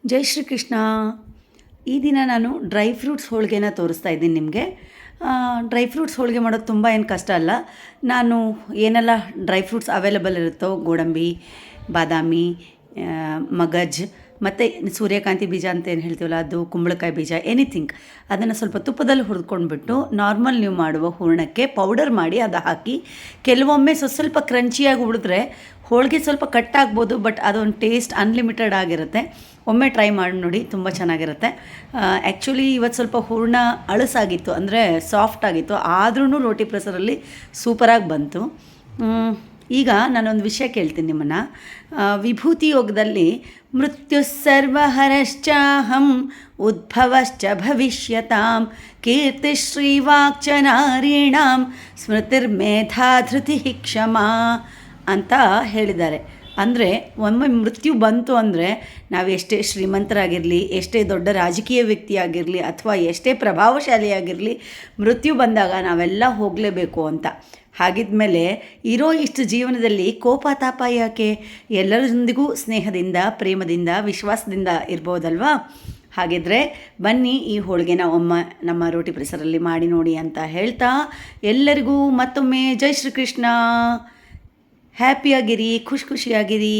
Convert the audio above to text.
ಜೈ ಶ್ರೀಕೃಷ್ಣ. ಈ ದಿನ ನಾನು ಡ್ರೈ ಫ್ರೂಟ್ಸ್ ಹೋಳಿಗೆನ ತೋರಿಸ್ತಾ ಇದ್ದೀನಿ ನಿಮಗೆ. ಡ್ರೈ ಫ್ರೂಟ್ಸ್ ಹೋಳಿಗೆ ಮಾಡೋದು ತುಂಬ ಏನು ಕಷ್ಟ ಅಲ್ಲ. ನಾನು ಏನೆಲ್ಲ ಡ್ರೈ ಫ್ರೂಟ್ಸ್ ಅವೈಲೇಬಲ್ ಇರುತ್ತೋ, ಗೋಡಂಬಿ, ಬಾದಾಮಿ, ಮಗಜ್ ಮತ್ತು ಸೂರ್ಯಕಾಂತಿ ಬೀಜ ಅಂತ ಏನು ಹೇಳ್ತೀವಲ್ಲ ಅದು, ಕುಂಬಳಕಾಯಿ ಬೀಜ, ಎನಿಥಿಂಗ್, ಅದನ್ನು ಸ್ವಲ್ಪ ತುಪ್ಪದಲ್ಲಿ ಹುರಿದ್ಕೊಂಡ್ಬಿಟ್ಟು ನಾರ್ಮಲ್ ನೀವು ಮಾಡುವ ಹೂರಣಕ್ಕೆ ಪೌಡರ್ ಮಾಡಿ ಅದು ಹಾಕಿ, ಕೆಲವೊಮ್ಮೆ ಸ್ವಲ್ಪ ಕ್ರಂಚಿಯಾಗಿ ಉಳಿದ್ರೆ ಹೋಳಿಗೆ ಸ್ವಲ್ಪ ಕಟ್ಟಾಗ್ಬೋದು, ಬಟ್ ಅದೊಂದು ಟೇಸ್ಟ್ ಅನ್ಲಿಮಿಟೆಡ್ ಆಗಿರುತ್ತೆ. ಒಮ್ಮೆ ಟ್ರೈ ಮಾಡಿ ನೋಡಿ, ತುಂಬ ಚೆನ್ನಾಗಿರುತ್ತೆ. ಆ್ಯಕ್ಚುಲಿ ಇವತ್ತು ಸ್ವಲ್ಪ ಹೂರಣ ಅಳಸಾಗಿತ್ತು, ಅಂದರೆ ಸಾಫ್ಟ್ ಆಗಿತ್ತು, ಆದ್ರೂ ರೋಟಿ ಪ್ರೆಸರಲ್ಲಿ ಸೂಪರಾಗಿ ಬಂತು. ಈಗ ನಾನೊಂದು ವಿಷಯ ಕೇಳ್ತೀನಿ ನಿಮ್ಮನ್ನು. ವಿಭೂತಿ ಯೋಗದಲ್ಲಿ ಮೃತ್ಯುಸ್ಸರ್ವಹರಶ್ಚಾಹಂ ಉದ್ಭವಶ್ಚ ಭವಿಷ್ಯತಾಂ ಕೀರ್ತಿಶ್ರೀವಾಕ್ಚ ನಾರೀಣಾಂ ಸ್ಮೃತಿರ್ಮೇಧಾ ಧೃತಿ ಕ್ಷಮಾ ಅಂತ ಹೇಳಿದ್ದಾರೆ. ಅಂದರೆ ಒಮ್ಮೆ ಮೃತ್ಯು ಬಂತು ಅಂದರೆ ನಾವು ಎಷ್ಟೇ ಶ್ರೀಮಂತರಾಗಿರಲಿ, ಎಷ್ಟೇ ದೊಡ್ಡ ರಾಜಕೀಯ ವ್ಯಕ್ತಿಯಾಗಿರಲಿ, ಅಥವಾ ಎಷ್ಟೇ ಪ್ರಭಾವಶಾಲಿಯಾಗಿರಲಿ, ಮೃತ್ಯು ಬಂದಾಗ ನಾವೆಲ್ಲ ಹೋಗಲೇಬೇಕು ಅಂತ. ಹಾಗಿದ್ಮೇಲೆ ಇರೋ ಇಷ್ಟು ಜೀವನದಲ್ಲಿ ಕೋಪ ತಾಪ ಯಾಕೆ? ಎಲ್ಲರೊಂದಿಗೂ ಸ್ನೇಹದಿಂದ, ಪ್ರೇಮದಿಂದ, ವಿಶ್ವಾಸದಿಂದ ಇರ್ಬೋದಲ್ವಾ? ಹಾಗಿದ್ರೆ ಬನ್ನಿ ಈ ಹೋಳಿಗೆನ ನಮ್ಮ ರೋಟಿ ಪ್ರೆಸರಲ್ಲಿ ಮಾಡಿ ನೋಡಿ ಅಂತ ಹೇಳ್ತಾ, ಎಲ್ಲರಿಗೂ ಮತ್ತೊಮ್ಮೆ ಜೈ ಶ್ರೀಕೃಷ್ಣ. ಹ್ಯಾಪಿಯಾಗಿರಿ, ಖುಷಿಯಾಗಿರಿ.